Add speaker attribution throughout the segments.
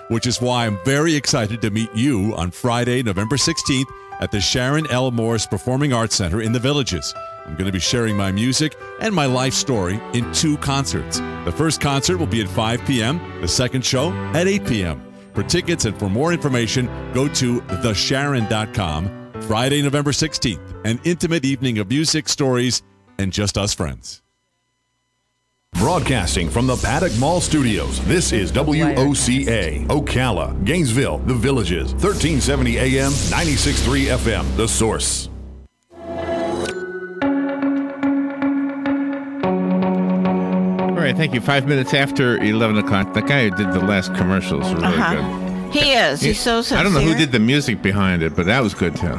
Speaker 1: which is why I'm very excited to meet you on Friday, November 16th at the Sharon L. Morris Performing Arts Center in the Villages. I'm going to be sharing my music and my life story in 2 concerts. The first concert will be at 5 p.m., the second show at 8 p.m. For tickets and for more information, go to thesharon.com. Friday, November 16th, an intimate evening of music, stories, and just us friends.
Speaker 2: Broadcasting from the Paddock Mall Studios, this is WOCA, Ocala, Gainesville, The Villages, 1370 AM, 96.3 FM, The Source.
Speaker 3: All right, thank you. 5 minutes after 11 o'clock. The guy who did the last commercials was really good.
Speaker 4: He is. He's so sincere.
Speaker 3: I don't know who did the music behind it, but that was good too.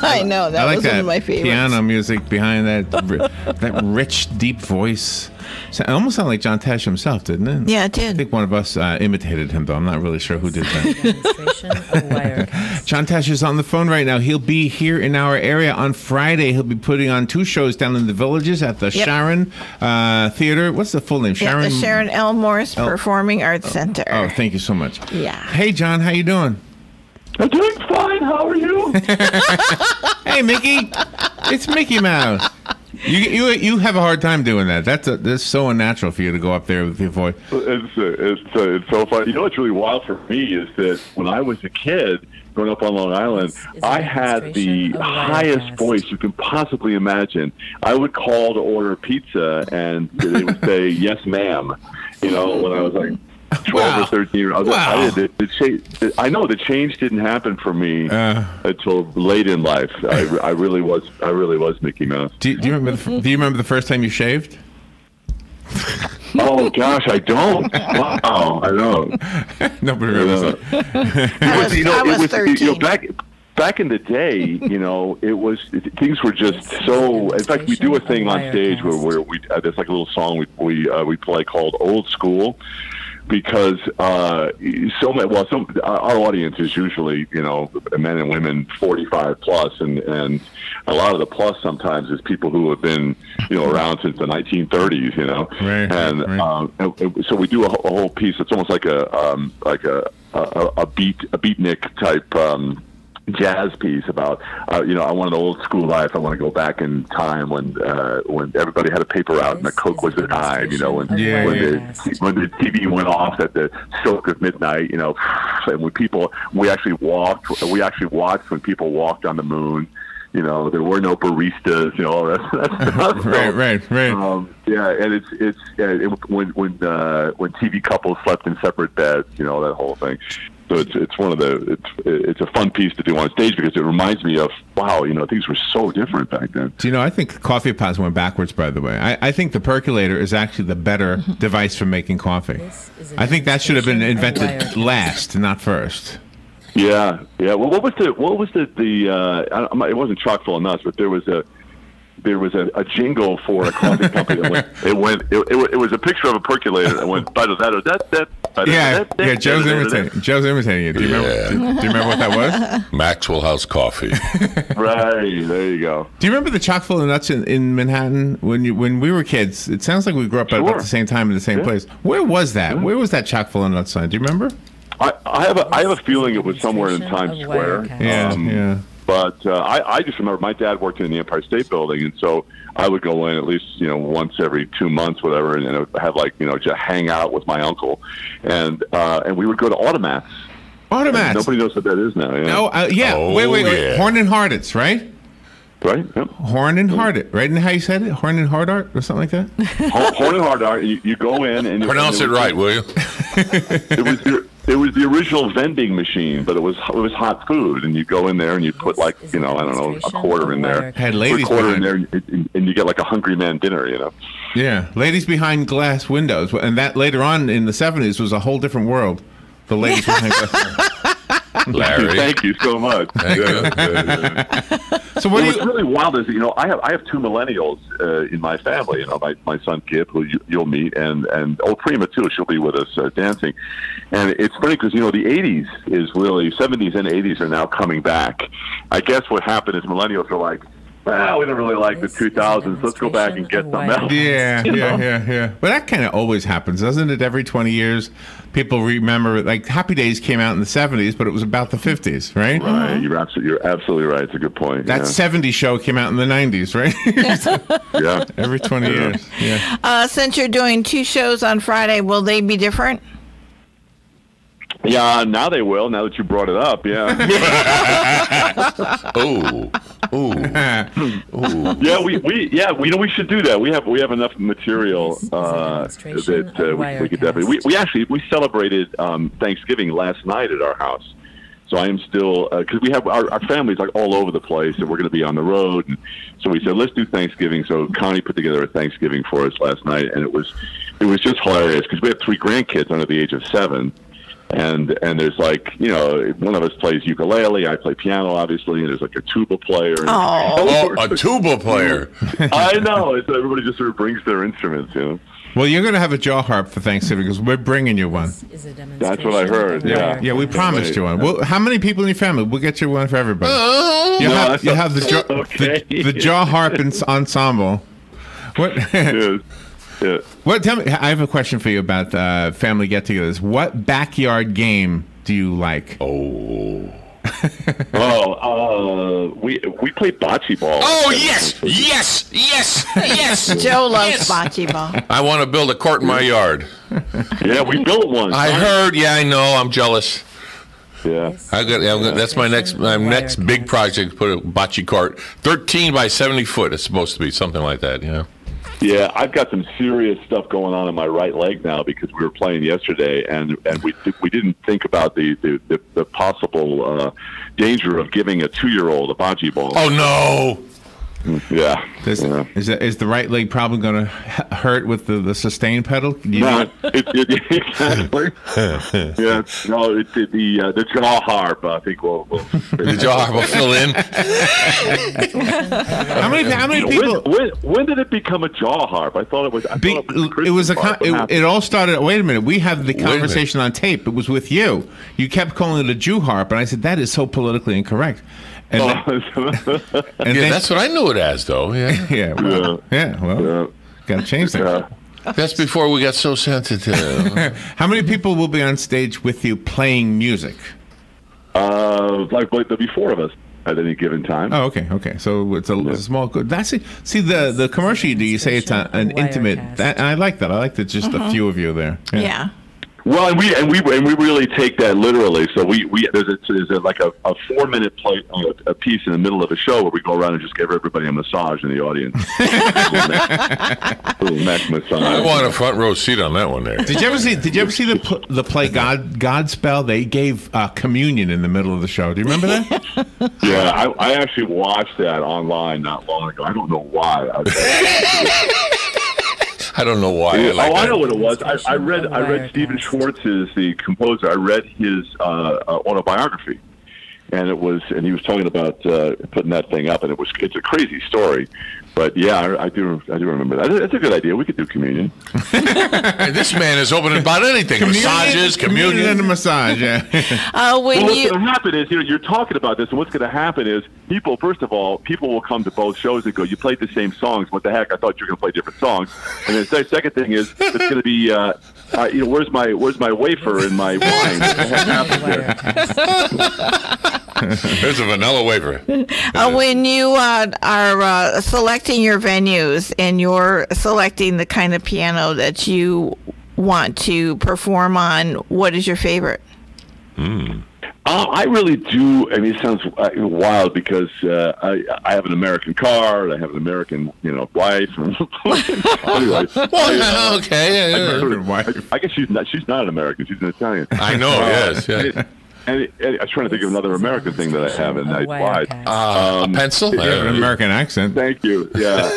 Speaker 4: I know. That was one of my favorites.
Speaker 3: Piano music behind that rich, deep voice. So it almost sounded like John Tesh himself, didn't it?
Speaker 4: Yeah, it did.
Speaker 3: I think one of us imitated him, though. I'm not really sure who did that. John Tesh is on the phone right now. He'll be here in our area on Friday. He'll be putting on 2 shows down in the Villages at the Sharon Theater. What's the full name? Sharon?
Speaker 4: The Sharon L. Morris Performing Arts Center.
Speaker 3: Oh, thank you so much.
Speaker 4: Yeah.
Speaker 3: Hey, John, how you doing?
Speaker 5: I'm doing fine. How are you?
Speaker 3: Hey, Mickey. It's Mickey Mouse. You have a hard time doing that. That's so unnatural for you to go up there with your voice.
Speaker 5: It's so fun. You know what's really wild for me is that when I was a kid growing up on Long Island, I had the highest voice you can possibly imagine. I would call to order pizza, and they would say, "Yes, ma'am." You know, when I was like 12 or 13 years old. I know the change didn't happen for me until late in life. I really was Mickey Mouse.
Speaker 3: Do you remember the first time you shaved?
Speaker 5: Oh gosh, I don't. Wow, I don't.
Speaker 3: Nobody remembers that.
Speaker 4: I was 13.
Speaker 5: Back in the day, things were just so. In fact, we do a thing on stage where we there's like a little song we play called "Old School." Because our audience is usually, men and women 45 plus, and a lot of the plus sometimes is people who have been, around since the 1930s,
Speaker 3: Right,
Speaker 5: and so we do a whole piece. It's almost like a beatnik type jazz piece about I want an old school life. I want to go back in time when everybody had a paper route and the Coke was a dime. When the TV went off at the stroke of midnight. And when we actually watched when people walked on the moon. There were no baristas. All that stuff.
Speaker 3: Right.
Speaker 5: And when TV couples slept in separate beds. That whole thing. So it's a fun piece to do on stage because it reminds me of, wow, things were so different back then.
Speaker 3: Do you know, I think coffee pots went backwards, by the way. I think the percolator is actually the better device for making coffee. I think that should have been invented last, not first.
Speaker 5: Yeah. Well, what was the it wasn't chock full of nuts, but there was a jingle for a coffee company that it was a picture of a percolator that went
Speaker 3: Joe's imitating it. Do you remember what that was?
Speaker 6: Maxwell House Coffee.
Speaker 5: Right, there you go.
Speaker 3: Do you remember the chock full of nuts in Manhattan when we were kids? It sounds like we grew up at about the same time in the same place. Where was that? Yeah. Where was that chock full of nuts sign? Do you remember?
Speaker 5: I have a feeling it was somewhere in Times Square.
Speaker 3: Yeah.
Speaker 5: But I just remember my dad worked in the Empire State Building, and so I would go in at least once every 2 months, whatever, and I would have just hang out with my uncle, and we would go to Automats.
Speaker 3: Automats.
Speaker 5: Nobody knows what that is now. Yeah.
Speaker 3: No, wait. Horn and Hardits, right?
Speaker 5: Right. Yep.
Speaker 3: Horn and Hardit, right? And how you said it? Horn and Hardart or something like that?
Speaker 5: Horn and Hardart. You go in and
Speaker 6: pronounce it right, will you?
Speaker 5: It was the original vending machine, but it was hot food, and you go in there and you put a quarter in there,
Speaker 3: had ladies
Speaker 5: put a quarter in there, and you get like a hungry man dinner,
Speaker 3: Yeah, ladies behind glass windows, and that later on in the 70s was a whole different world. The ladies behind glass.
Speaker 6: Larry,
Speaker 5: thank you so much.
Speaker 3: So
Speaker 5: what's really wild is I have 2 millennials in my family. My son Gib, who you'll meet, and old Prima too. She'll be with us dancing. And it's funny because the 80s is really 70s and 80s are now coming back. I guess what happened is millennials are like, well, we don't really like the 2000s. Let's go back and get some else.
Speaker 3: Yeah. But that kind of always happens, doesn't it? Every 20 years, people remember, like, Happy Days came out in the 70s, but it was about the 50s, right?
Speaker 5: Right. You're absolutely right. It's a good point.
Speaker 3: That 70s show came out in the 90s, right?
Speaker 5: Yeah.
Speaker 3: Every 20 years. Yeah.
Speaker 4: Since you're doing 2 shows on Friday, will they be different?
Speaker 5: Yeah, now they will. Now that you brought it up, yeah.
Speaker 6: Ooh.
Speaker 5: Yeah, we should do that. We have enough material that we could definitely. We celebrated Thanksgiving last night at our house. So I am still because we have our family's like all over the place, and we're going to be on the road. And so we said let's do Thanksgiving. So Connie put together a Thanksgiving for us last night, and it was just hilarious because we have 3 grandkids under the age of 7. And there's like, you know, one of us plays ukulele, I play piano, obviously, and there's like a tuba player.
Speaker 6: Oh, a tuba player.
Speaker 5: I know. It's, everybody just sort of brings their instruments, you know.
Speaker 3: Well, you're going to have a jaw harp for Thanksgiving because we're bringing you one.
Speaker 5: That's what I heard, yeah.
Speaker 3: Yeah, we promised you one. Well, how many people in your family? We'll get you one for everybody. You'll have the jaw harp ensemble. What?
Speaker 5: Yes. Yeah.
Speaker 3: What? Tell me. I have a question for you about family get-togethers. What backyard game do you like?
Speaker 5: We play bocce ball.
Speaker 6: Oh yes.
Speaker 4: Joe loves bocce ball.
Speaker 6: I want to build a court in my yard.
Speaker 5: Yeah, we built one.
Speaker 6: I heard. Yeah, I know. I'm jealous.
Speaker 5: Yeah.
Speaker 6: That's my next big project. Put a bocce court, 13 by 70 foot. It's supposed to be something like that. You know.
Speaker 5: Yeah, I've got some serious stuff going on in my right leg now because we were playing yesterday, and we didn't think about the possible danger of giving a 2-year-old a bocce ball.
Speaker 6: Oh no!
Speaker 5: Yeah.
Speaker 3: Is the right leg probably going to hurt with the sustain pedal?
Speaker 5: Exactly. Yeah. No, the jaw harp. I think will
Speaker 6: the jaw harp will fill in.
Speaker 3: How many people?
Speaker 5: When did it become a jaw harp? I thought it was.
Speaker 3: It all started. Wait a minute. We have the conversation on tape. It was with you. You kept calling it a Jew harp, and I said that is so politically incorrect. And
Speaker 6: that's what I knew it as, though. Yeah.
Speaker 3: Well, got to change that.
Speaker 6: That's before we got so sensitive.
Speaker 3: How many people will be on stage with you playing music?
Speaker 5: Like there'll be 4 of us at any given time.
Speaker 3: Oh, okay. So it's a small good. That's it. See the commercial you do. You say it's an intimate. That I like that. I like that. Just a few of you there.
Speaker 4: Yeah.
Speaker 5: Well, and we really take that literally. So there's like a 4-minute play a piece in the middle of a show where we go around and just give everybody a massage in the audience. Little neck massage.
Speaker 6: I want a front row seat on that one there.
Speaker 3: Did you ever see the play Godspell? They gave communion in the middle of the show. Do you remember that?
Speaker 5: Yeah, I actually watched that online not long ago. I don't know why.
Speaker 6: I don't know why.
Speaker 5: I know what it was. I read Stephen Schwartz's, the composer. I read his autobiography, and he was talking about putting that thing up, and it's a crazy story. But yeah, I do remember that. That's a good idea. We could do communion.
Speaker 6: This man is open about anything. Massages, communion,
Speaker 3: and a massage. Yeah.
Speaker 5: What's going to happen is you're talking about this, and what's going to happen is people will come to both shows and go, "You played the same songs. What the heck? I thought you were going to play different songs." And then the second thing is it's going to be, where's my wafer and my wine? What the heck happened there?
Speaker 6: There's a vanilla wafer.
Speaker 4: When you are selecting your venues and you're selecting the kind of piano that you want to perform on, what is your favorite?
Speaker 5: I really do. I mean, it sounds wild because I have an American car, and I have an American, wife. Anyway,
Speaker 6: okay.
Speaker 5: I guess she's not an American. She's an Italian.
Speaker 6: I know. Yes. Yeah.
Speaker 5: And I was trying to think of another American thing that I have, and I lied.
Speaker 6: A pencil?
Speaker 3: You have an American accent.
Speaker 5: Thank you. Yeah.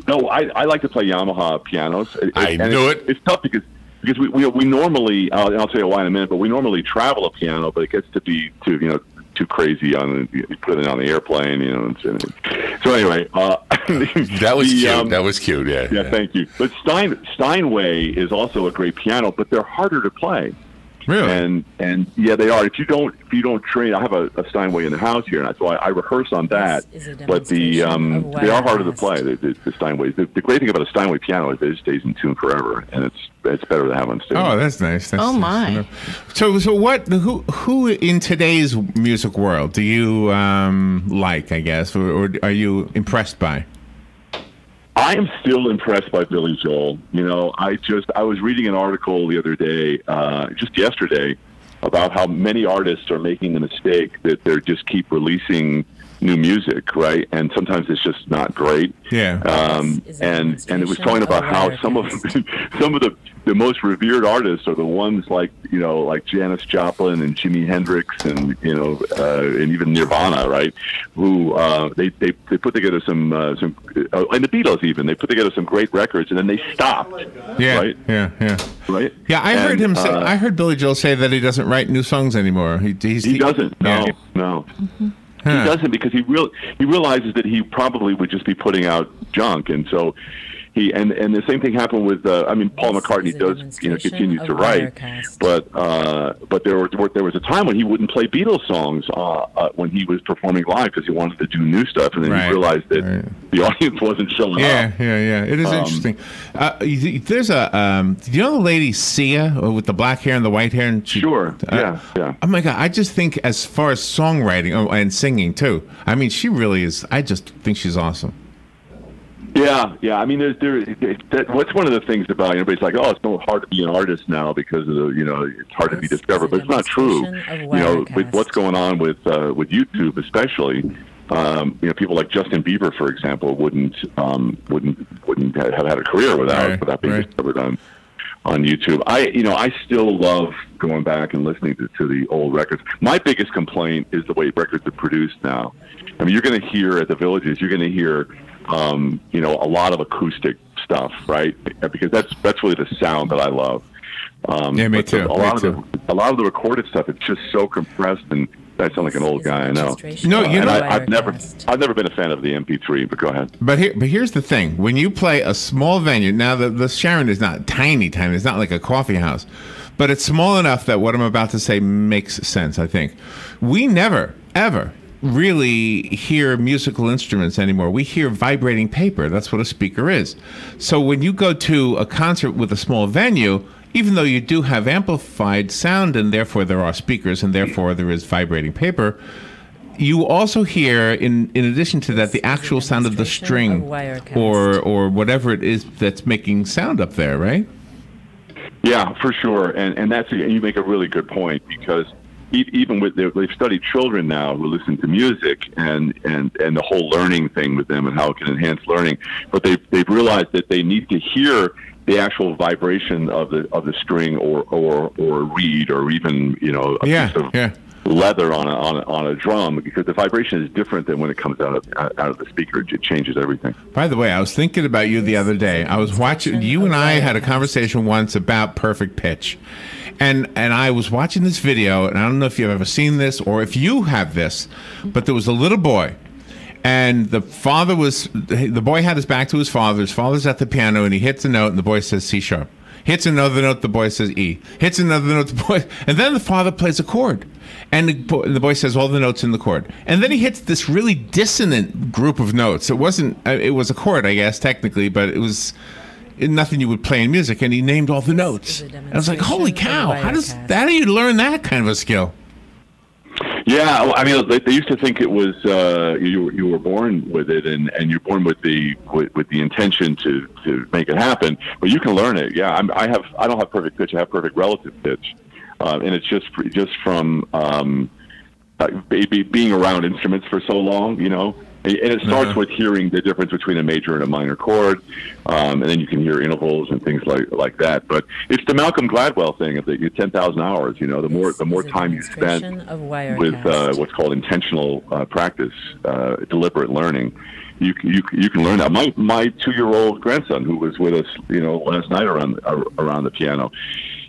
Speaker 5: No, I like to play Yamaha pianos.
Speaker 6: I knew it.
Speaker 5: It's tough because we normally, I'll tell you why in a minute, but we normally travel a piano, but it gets to be too crazy you put it on the airplane, so anyway,
Speaker 6: that was cute. That was cute. Yeah.
Speaker 5: Thank you. But Steinway is also a great piano, but they're harder to play.
Speaker 3: Really?
Speaker 5: And yeah, they are. If you don't train, I have a Steinway in the house here, and so I rehearse on that. But they are harder to play. The Steinways. The great thing about a Steinway piano is it stays in tune forever, and it's better to have on stage.
Speaker 3: Oh, that's nice. That's
Speaker 4: my!
Speaker 3: So what? Who in today's music world do you like? I guess, or are you impressed by?
Speaker 5: I am still impressed by Billy Joel. You know, I was reading an article the other day, just yesterday, about how many artists are making the mistake that they just keep releasing new music, right? And sometimes it's just not great.
Speaker 3: Yeah.
Speaker 5: And it was talking about how some of the most revered artists are the ones like Janis Joplin and Jimi Hendrix and and even Nirvana, right? Who they put together some and the Beatles even they put together some great records and then they stopped.
Speaker 3: Yeah.
Speaker 5: Right.
Speaker 3: Yeah.
Speaker 5: Right.
Speaker 3: Yeah. I heard him say. I heard Billy Joel say that he doesn't write new songs anymore. He
Speaker 5: doesn't. No.
Speaker 3: Mm-hmm.
Speaker 5: He doesn't because he realizes that he probably would just be putting out junk, and so and the same thing happened with Paul McCartney does continue to write, but there was a time when he wouldn't play Beatles songs when he was performing live because he wanted to do new stuff, and then he realized that the audience wasn't showing up.
Speaker 3: Yeah. It is interesting. There's do you know the lady Sia with the black hair and the white hair? And
Speaker 5: Sure. Yeah.
Speaker 3: Oh my God! I just think as far as songwriting and singing too. I mean, she really is. I just think she's awesome.
Speaker 5: Yeah. I mean, what's one of the things about everybody's like, oh, it's so hard to be an artist now because of it's hard to be discovered, but it's not true. With what's going on with YouTube, especially, people like Justin Bieber, for example, wouldn't have had a career without being discovered on YouTube. I still love going back and listening to the old records. My biggest complaint is the way records are produced now. I mean, you're going to hear at the Villages, you're going to hear a lot of acoustic stuff, right? Because that's really the sound that I love.
Speaker 3: Me too.
Speaker 5: A lot of the recorded stuff, it's just so compressed, and I sound like an old guy. I know.
Speaker 3: No,
Speaker 5: I've never been a fan of the MP3. But go ahead.
Speaker 3: But here's the thing: when you play a small venue, now the Sharon is not tiny. It's not like a coffee house, but it's small enough that what I'm about to say makes sense. I think we never ever really hear musical instruments anymore. We hear vibrating paper. That's what a speaker is. So when you go to a concert with a small venue, even though you do have amplified sound and therefore there are speakers and therefore there is vibrating paper, you also hear, in addition to that, the actual sound of the string or whatever it is that's making sound up there, right?
Speaker 5: Yeah, for sure. And you make a really good point, because even they've studied children now who listen to music and the whole learning thing with them and how it can enhance learning, but they've realized that they need to hear the actual vibration of the string or reed or even piece of leather on a drum, because the vibration is different than when it comes out of the speaker. It changes everything.
Speaker 3: By the way, I was thinking about you the other day. I was watching you and I had a conversation once about perfect pitch. And I was watching this video, and I don't know if you've ever seen this or if you have this, but there was a little boy, and the boy had his back to his father. His father's at the piano, and he hits a note, and the boy says C sharp. Hits another note, the boy says E. Hits another note, the boy, and then the father plays a chord, and the boy says all the notes in the chord, and then he hits this really dissonant group of notes. It was a chord, I guess, technically, but it was nothing you would play in music, and he named all the notes. And I was like, holy cow, how do you learn that kind of a skill?
Speaker 5: Yeah, well, I mean, they used to think it was you were born with it, and you're born with the intention to make it happen. But you can learn it. Yeah, I don't have perfect pitch. I have perfect relative pitch, and it's just from being around instruments for so long, And it starts with hearing the difference between a major and a minor chord, and then you can hear intervals and things like that. But it's the Malcolm Gladwell thing of the 10,000 hours. The more time you spend with what's called intentional practice, deliberate learning, you can learn that. My 2-year-old grandson, who was with us, last night around the piano,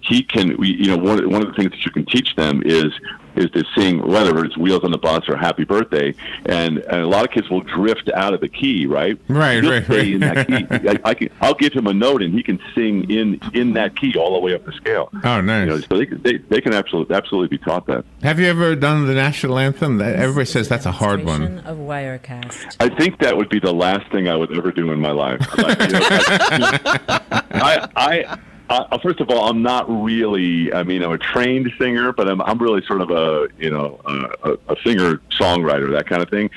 Speaker 5: he can. One of the things that you can teach them is is to sing, whether it's Wheels on the Bus or Happy Birthday, and a lot of kids will drift out of the key, right?
Speaker 3: Right.
Speaker 5: In that key. I'll give him a note, and he can sing in that key all the way up the scale.
Speaker 3: Oh, nice.
Speaker 5: So they can absolutely be taught that.
Speaker 3: Have you ever done the national anthem? Everybody says that's a hard one.
Speaker 7: Of Wirecast.
Speaker 5: I think that would be the last thing I would ever do in my life. First of all, I'm not really. I'm a trained singer, but I'm really sort of a singer songwriter, that kind of thing.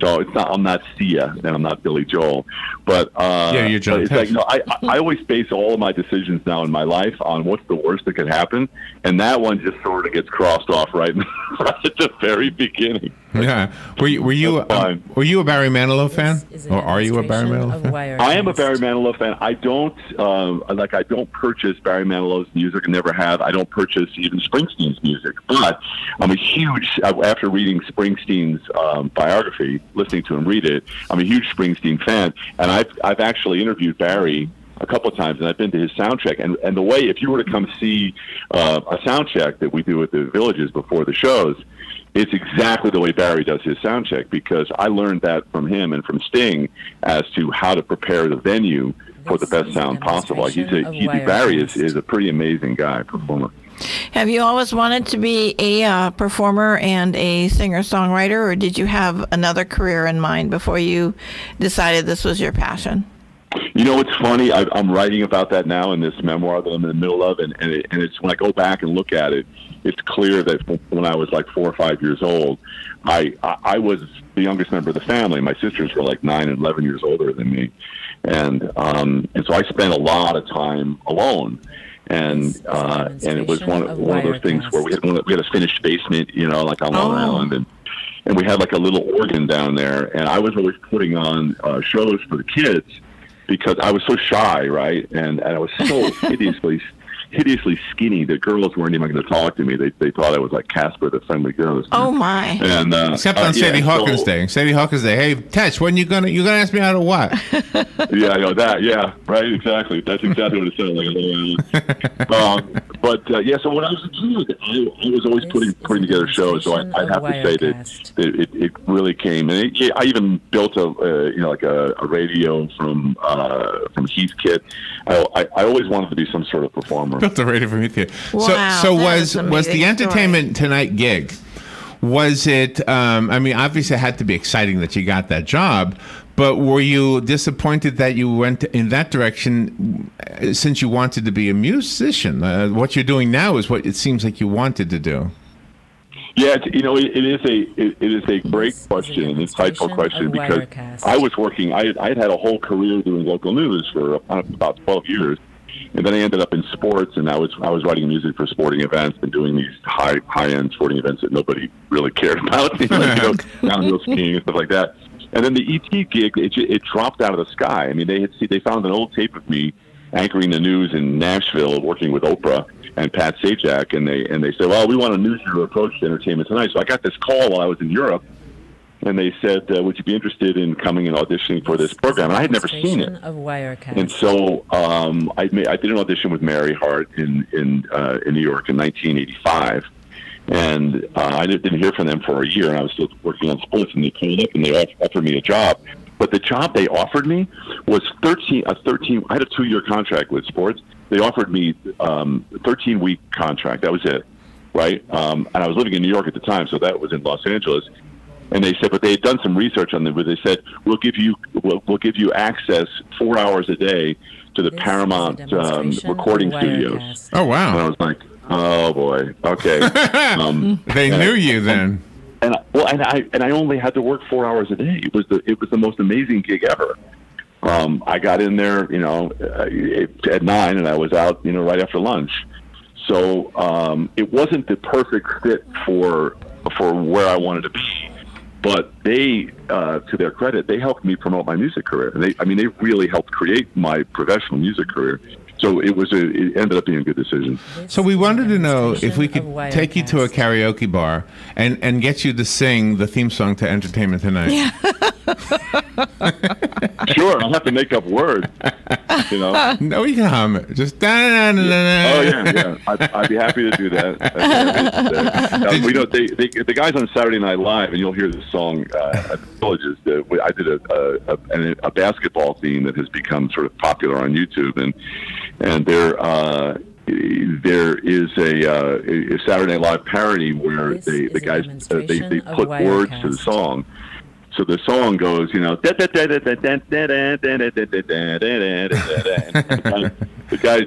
Speaker 5: So I'm not Sia and I'm not Billy Joel, but
Speaker 3: you're John
Speaker 5: it's
Speaker 3: Tesh.
Speaker 5: I always base all of my decisions now in my life on what's the worst that could happen, and that one just sort of gets crossed off right at the very beginning.
Speaker 3: Yeah. Were you a Barry Manilow fan, or are you a Barry Manilow fan?
Speaker 5: I am a Barry Manilow fan. I don't purchase Barry Manilow's music, and never have. I don't purchase even Springsteen's music, but I'm a huge. After reading Springsteen's biography, listening to him read it, I'm a huge Springsteen fan, and I've actually interviewed Barry a couple of times, and I've been to his sound check. And the way, if you were to come see a sound check that we do at the Villages before the shows, it's exactly the way Barry does his sound check, because I learned that from him and from Sting as to how to prepare the venue for the best sound possible. Barry is a pretty amazing guy, performer.
Speaker 4: Have you always wanted to be a performer and a singer-songwriter, or did you have another career in mind before you decided this was your passion?
Speaker 5: It's funny. I'm writing about that now in this memoir that I'm in the middle of, and it's when I go back and look at it, it's clear that when I was like 4 or 5 years old, I was the youngest member of the family. My sisters were like 9 and 11 years older than me, and so I spent a lot of time alone. And it was one of those things where we had a finished basement, like on Long Island, and we had like a little organ down there, and I was always putting on shows for the kids because I was so shy, right? And I was so hideously skinny that girls weren't even going to talk to me. They thought I was like Casper the Friendly Ghost.
Speaker 4: Oh my!
Speaker 5: And
Speaker 3: except on Sadie Hawkins Day. Sadie Hawkins Day. Hey, Tesh, when you gonna ask me out of what?
Speaker 5: Yeah, I know that. Yeah, right. Exactly. That's exactly what it sounded like. So when I was a kid, I was always putting together shows. So I have to say that it really came. And I even built a radio from Heathkit. I always wanted to be some sort of performer.
Speaker 3: Built a radio from Heathkit.
Speaker 4: Wow,
Speaker 3: so was the Entertainment Tonight gig? Was it? Obviously, it had to be exciting that you got that job. But were you disappointed that you went in that direction, since you wanted to be a musician? What you're doing now is what it seems like you wanted to do.
Speaker 5: Yeah, it is a great question, an insightful question, because I was working. I had a whole career doing local news for about 12 years, and then I ended up in sports, and I was writing music for sporting events and doing these high-end sporting events that nobody really cared about, downhill skiing and stuff like that. And then the ET gig, it dropped out of the sky. I mean, they found an old tape of me anchoring the news in Nashville, working with Oprah and Pat Sajak, and they said, well, we want a new approach to Entertainment Tonight. So I got this call while I was in Europe, and they said, would you be interested in coming and auditioning for this program? And I had never seen it. And so I did an audition with Mary Hart in New York in 1985. And I didn't hear from them for a year, and I was still working on sports, and they called up and they offered me a job. But the job they offered me was I had a 2-year contract with sports. They offered me a 13-week contract. That was it, right? And I was living in New York at the time, so that was in Los Angeles. And they said, but they had done some research on them, where they said, we'll give you access 4 hours a day to the Paramount recording studios.
Speaker 3: Oh, wow.
Speaker 5: And I was like, oh boy, okay.
Speaker 3: They knew you then.
Speaker 5: And I only had to work 4 hours a day. It was the most amazing gig ever. I got in there, at 9, and I was out, right after lunch. So it wasn't the perfect fit for where I wanted to be. But they, to their credit, they helped me promote my music career. And they really helped create my professional music career. So it ended up being a good decision.
Speaker 3: So we wanted to know if we could take you to a karaoke bar and get you to sing the theme song to Entertainment Tonight.
Speaker 4: Yeah.
Speaker 5: Sure, I'll have to make up words. You know.
Speaker 3: No, you can hum it. Just da da da da.
Speaker 5: Oh yeah. I'd be happy to do that. The guys on Saturday Night Live, and you'll hear this song at the Villages. I did a basketball theme that has become sort of popular on YouTube, and there is a Saturday Night Live parody where the guys they put words to the song. So the song goes, you know, the guy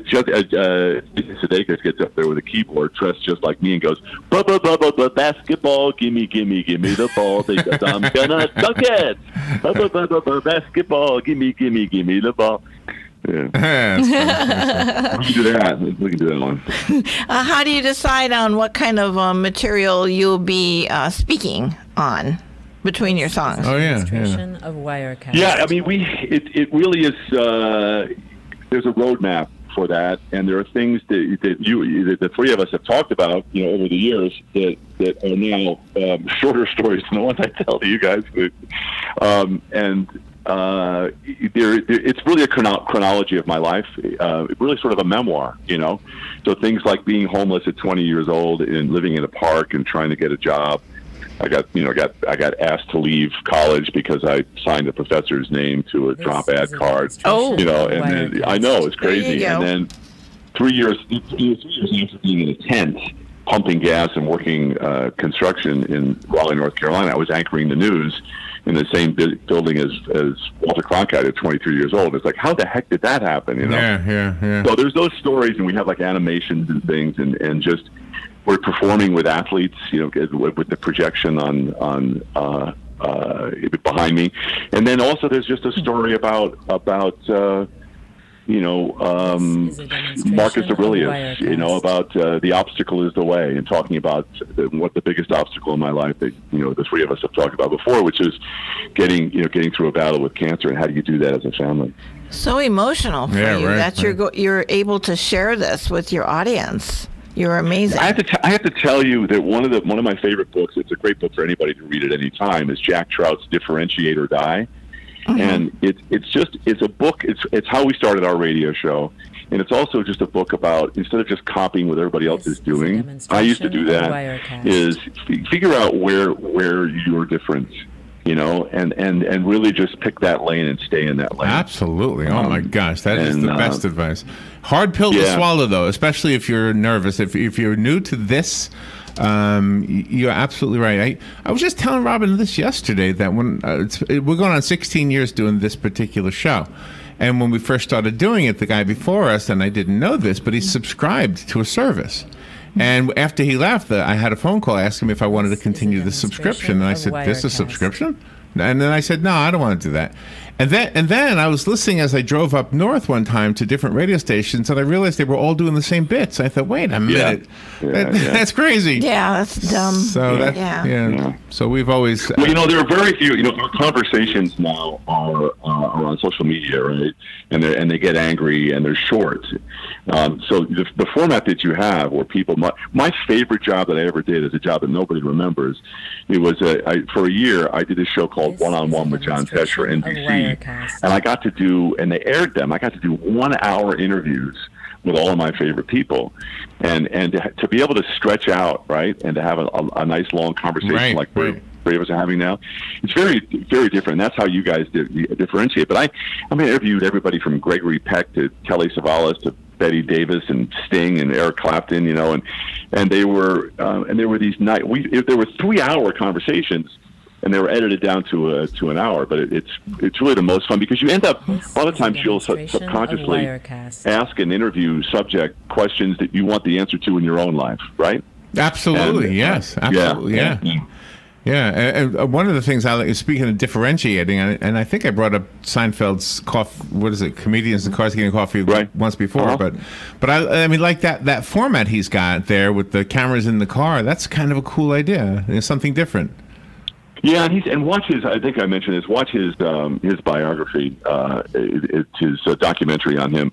Speaker 5: Sudeikis gets up there with a keyboard, dressed just like me, and goes, basketball, gimme the ball, because I'm gonna dunk it. Basketball, gimme the ball. Yeah. We can do that. We can do that one.
Speaker 4: How do you decide on what kind of material you'll be speaking on between your songs?
Speaker 3: Oh yeah.
Speaker 7: Of Wirecast.
Speaker 5: Yeah, I mean, it really is. There's a roadmap for that, and there are things that the three of us have talked about, you know, over the years that are now shorter stories than the ones I tell to you guys. It's really a chronology of my life. Really sort of a memoir, you know. So things like being homeless at 20 years old and living in a park and trying to get a job. I got asked to leave college because I signed a professor's name to a drop ad card.
Speaker 4: Oh,
Speaker 5: you know, and then I know it's crazy. And then 3 years after being in a tent, pumping gas and working construction in Raleigh, North Carolina, I was anchoring the news in the same building as Walter Cronkite at 23 years old. It's like, how the heck did that happen? You know?
Speaker 3: Yeah.
Speaker 5: So there's those stories, and we have like animations and things, and just we're performing with athletes, you know, with the projection on behind me, and then also there's just a story about Marcus Aurelius, you know, about the obstacle is the way, and talking about what the biggest obstacle in my life that, you know, the three of us have talked about before, which is getting through a battle with cancer, and how do you do that as a family?
Speaker 4: So emotional for you that
Speaker 3: right.
Speaker 4: you're able to share this with your audience. You're amazing.
Speaker 5: I have to tell you that one of my favorite books, it's a great book for anybody to read at any time, is Jack Trout's Differentiate or Die. Mm-hmm. And it's a book. It's how we started our radio show, and it's also just a book about, instead of just copying what everybody else is doing, I used to do that, is figure out where you're different, you know, and really just pick that lane and stay in that lane.
Speaker 3: Absolutely. Oh my gosh, that is the best advice. Hard pill to swallow, though, especially if you're nervous. If you're new to this, you're absolutely right. I was just telling Robin this yesterday, that when we're going on 16 years doing this particular show, and when we first started doing it, the guy before us, and I didn't know this, but he subscribed to a service. And after he left, I had a phone call asking me if I wanted to continue the subscription, and I said, "This is a subscription?" And then I said, "No, I don't want to do that." And then I was listening as I drove up north one time to different radio stations, and I realized they were all doing the same bits. I thought, wait a minute, that's crazy.
Speaker 4: Yeah, that's dumb.
Speaker 3: So So we've always.
Speaker 5: Well, you know, there are very few. You know, our conversations now are on social media, right? And they get angry, and they're short. So the format that you have, where people, my favorite job that I ever did is a job that nobody remembers. It was for a year I did a show called One on One with John Tesh for NBC. And I got to do, and they aired them, I got to do 1 hour interviews with all of my favorite people. And to be able to stretch out, right, and to have a nice long conversation like three of us are having now, it's very, very different. That's how you guys differentiate. But I interviewed everybody from Gregory Peck to Telly Savalas to Betty Davis and Sting and Eric Clapton, you know, and there were these there were 3 hour conversations, and they were edited down to an hour. But it's really the most fun, because you end up, a lot of times you'll subconsciously ask an interview subject questions that you want the answer to in your own life, right?
Speaker 3: Absolutely, yes, absolutely, yeah. Yeah, and one of the things I like is, speaking of differentiating, and I think I brought up Seinfeld's Comedians in Cars Getting Coffee once before, but I mean, like that format he's got there with the cameras in the car, that's kind of a cool idea. It's something different.
Speaker 5: Yeah, and watch his. I think I mentioned this. Watch his biography. It's his documentary on him.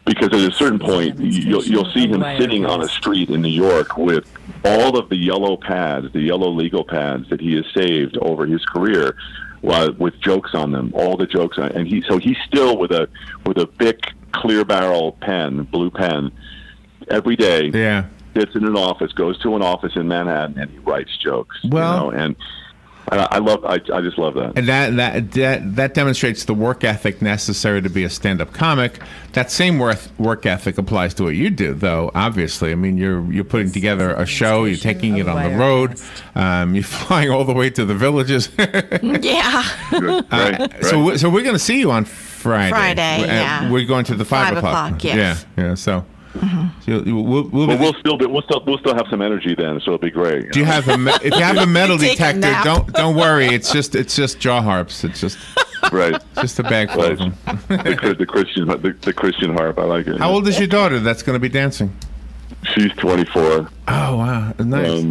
Speaker 5: Because at a certain point, you'll see him sitting on a street in New York with all of the yellow pads, the yellow legal pads that he has saved over his career, with jokes on them, all the jokes on, and he's still with a Bic clear barrel pen, blue pen, every day.
Speaker 3: Yeah.
Speaker 5: Sits in an office, goes to an office in Manhattan, and he writes jokes.
Speaker 3: Well,
Speaker 5: and I just love that.
Speaker 3: And that demonstrates the work ethic necessary to be a stand-up comic. That same work ethic applies to what you do, though. Obviously, I mean, you're putting together a show, you're taking it on the road, you're flying all the way to the Villages.
Speaker 4: Yeah.
Speaker 5: Right.
Speaker 3: So we're going to see you on Friday.
Speaker 4: Yeah.
Speaker 3: We're going to the 5 o'clock.
Speaker 4: Yes.
Speaker 3: Yeah. So. Mm-hmm.
Speaker 5: We'll still have some energy then, so it'll be great.
Speaker 3: Do you have if you have a metal detector? Don't worry. It's just jaw harps. It's just
Speaker 5: right.
Speaker 3: Just a bag full of them.
Speaker 5: the Christian harp. I like it.
Speaker 3: How old is your daughter that's going to be dancing?
Speaker 5: She's 24.
Speaker 3: Oh wow, nice.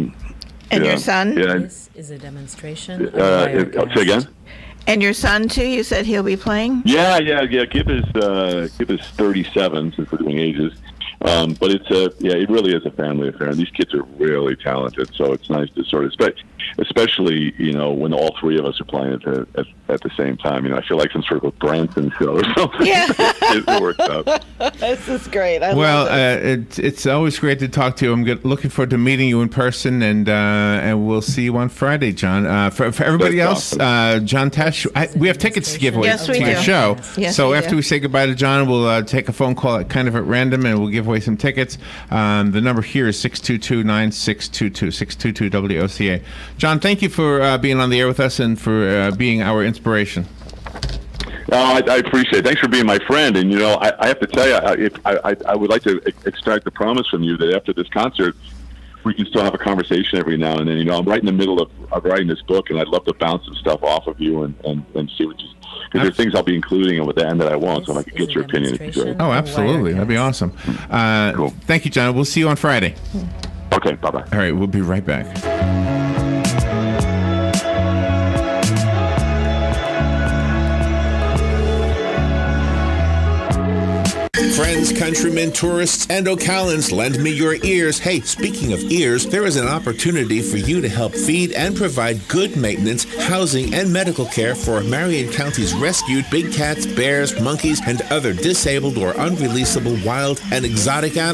Speaker 4: And your son?
Speaker 5: Yeah.
Speaker 7: This is a demonstration.
Speaker 5: Say again.
Speaker 4: And your son too? You said he'll be playing?
Speaker 5: Yeah. Give is 37 since we're doing ages. But it really is a family affair, and these kids are really talented. So it's nice to sort of, especially when all three of us are playing at the same time. I feel like some sort of a Branson show or something.
Speaker 4: Yeah,
Speaker 5: it works out.
Speaker 4: This is great.
Speaker 3: It's always great to talk to you. I'm looking forward to meeting you in person, and we'll see you on Friday, John. For everybody else, John Tesh, we have tickets to give away to your show.
Speaker 4: Yes,
Speaker 3: so after we say goodbye to John, we'll take a phone call kind of at random, and we'll give away some tickets. The number here is 622-9622, 622-WOCA. John, thank you for being on the air with us and for being our inspiration.
Speaker 5: I appreciate it. Thanks for being my friend. And, I have to tell you, I would like to extract the promise from you that after this concert, we can still have a conversation every now and then. I'm right in the middle of writing this book, and I'd love to bounce some stuff off of you and see what you... Because there's things I'll be including with the end that I won't, so I can get your opinion.
Speaker 3: Oh, absolutely. That'd be awesome.
Speaker 5: Cool.
Speaker 3: Thank you, John. We'll see you on Friday.
Speaker 5: Okay, bye-bye.
Speaker 3: All right, we'll be right back.
Speaker 8: Friends, countrymen, tourists, and Ocalans, lend me your ears. Hey, speaking of ears, there is an opportunity for you to help feed and provide good maintenance, housing, and medical care for Marion County's rescued big cats, bears, monkeys, and other disabled or unreleasable wild and exotic animals.